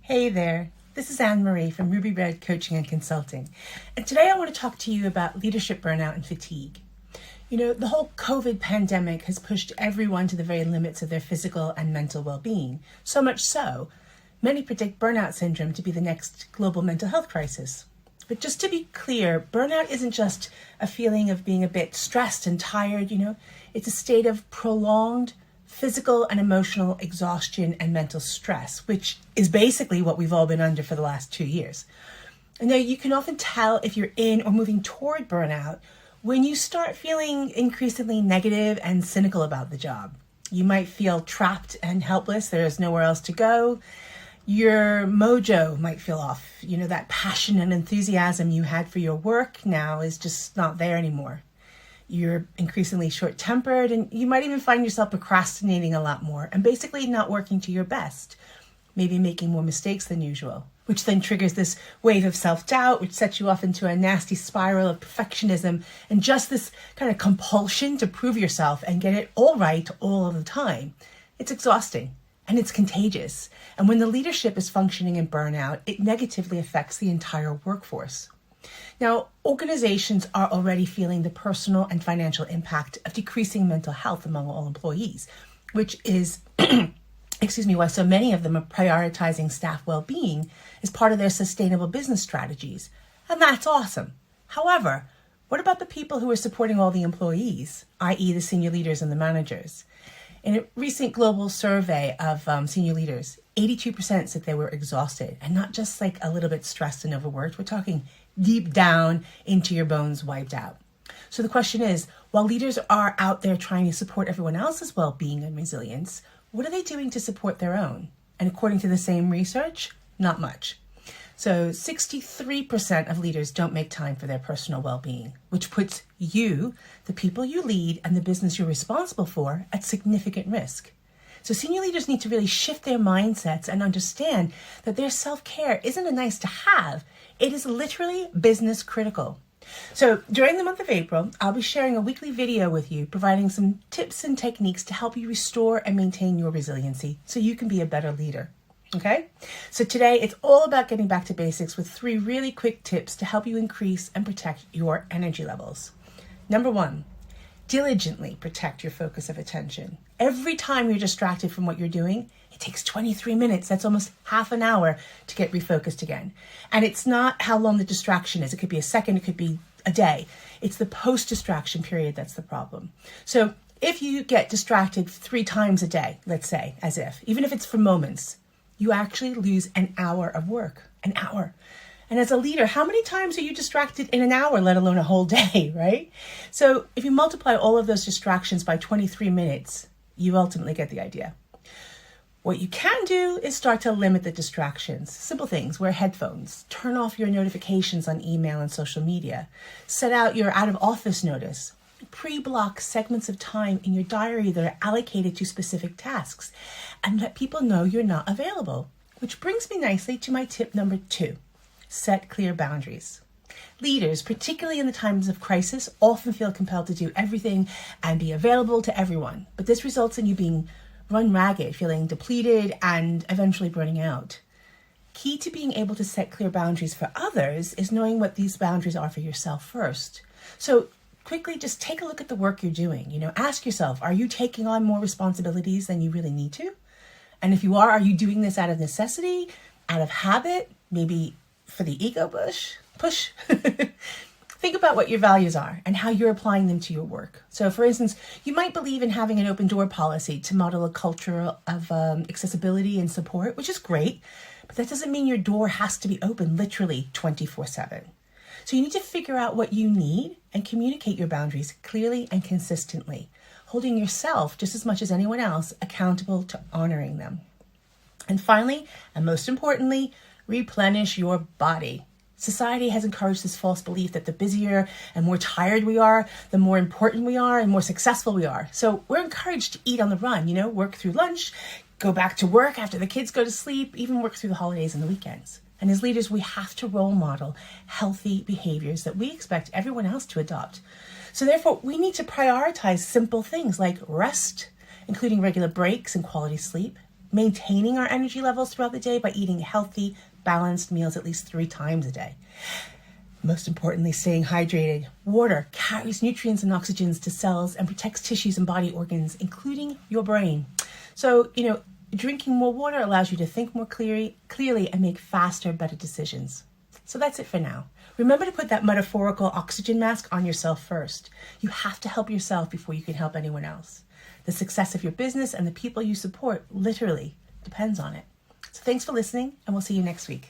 Hey there, this is Anne-Marie from Ruby Red Coaching and Consulting. And today I want to talk to you about leadership burnout and fatigue. You know, the whole COVID pandemic has pushed everyone to the very limits of their physical and mental well-being. So much so, many predict burnout syndrome to be the next global mental health crisis. But just to be clear, burnout isn't just a feeling of being a bit stressed and tired, it's a state of prolonged physical and emotional exhaustion and mental stress, which is basically what we've all been under for the last 2 years. And now you can often tell if you're in or moving toward burnout when you start feeling increasingly negative and cynical about the job. You might feel trapped and helpless. There's nowhere else to go. Your mojo might feel off. That passion and enthusiasm you had for your work now is just not there anymore. You're increasingly short-tempered, and you might even find yourself procrastinating a lot more and basically not working to your best, maybe making more mistakes than usual, which then triggers this wave of self-doubt, which sets you off into a nasty spiral of perfectionism and just this kind of compulsion to prove yourself and get it all right all of the time. It's exhausting and it's contagious. And when the leadership is functioning in burnout, it negatively affects the entire workforce. Now, organizations are already feeling the personal and financial impact of decreasing mental health among all employees, which is, why so many of them are prioritizing staff well-being as part of their sustainable business strategies. And that's awesome. However, what about the people who are supporting all the employees, i.e. the senior leaders and the managers? In a recent global survey of senior leaders, 82% said they were exhausted, and not just like a little bit stressed and overworked. We're talking deep down into your bones, wiped out. So the question is, while leaders are out there trying to support everyone else's well-being and resilience, what are they doing to support their own? And according to the same research, not much. So 63% of leaders don't make time for their personal well-being, which puts you, the people you lead, and the business you're responsible for at significant risk. So senior leaders need to really shift their mindsets and understand that their self-care isn't a nice to have. It is literally business critical. So during the month of April, I'll be sharing a weekly video with you, providing some tips and techniques to help you restore and maintain your resiliency so you can be a better leader. Okay? So today it's all about getting back to basics with 3 really quick tips to help you increase and protect your energy levels. Number 1, diligently protect your focus of attention. Every time you're distracted from what you're doing, it takes 23 minutes. That's almost half an hour to get refocused again. And it's not how long the distraction is. It could be a second, it could be a day. It's the post-distraction period that's the problem. So if you get distracted 3 times a day, let's say, even if it's for moments, you actually lose an hour of work, an hour. And as a leader, how many times are you distracted in an hour, let alone a whole day, right? So if you multiply all of those distractions by 23 minutes, you ultimately get the idea. What you can do is start to limit the distractions. Simple things, wear headphones, turn off your notifications on email and social media, set out your out of office notice, pre-block segments of time in your diary that are allocated to specific tasks, and let people know you're not available. Which brings me nicely to my tip number 2. Set clear boundaries. Leaders, particularly in the times of crisis, often feel compelled to do everything and be available to everyone. But this results in you being run ragged, feeling depleted, and eventually burning out. Key to being able to set clear boundaries for others is knowing what these boundaries are for yourself first. So quickly, just take a look at the work you're doing. Ask yourself, are you taking on more responsibilities than you really need to? And if you are you doing this out of necessity, out of habit, maybe for the ego push? Think about what your values are and how you're applying them to your work. So for instance, you might believe in having an open door policy to model a culture of accessibility and support, which is great, but that doesn't mean your door has to be open literally 24/7. So you need to figure out what you need and communicate your boundaries clearly and consistently, holding yourself just as much as anyone else accountable to honoring them. And finally, and most importantly, replenish your body. Society has encouraged this false belief that the busier and more tired we are, the more important we are and more successful we are. So we're encouraged to eat on the run, work through lunch, go back to work after the kids go to sleep, even work through the holidays and the weekends. And as leaders, we have to role model healthy behaviors that we expect everyone else to adopt. So therefore, we need to prioritize simple things like rest, including regular breaks and quality sleep, maintaining our energy levels throughout the day by eating healthy, balanced meals at least 3 times a day. Most importantly, staying hydrated. Water carries nutrients and oxygens to cells and protects tissues and body organs, including your brain. So, drinking more water allows you to think more clearly and make faster, better decisions. So that's it for now. Remember to put that metaphorical oxygen mask on yourself first. You have to help yourself before you can help anyone else. The success of your business and the people you support literally depends on it. So thanks for listening, and we'll see you next week.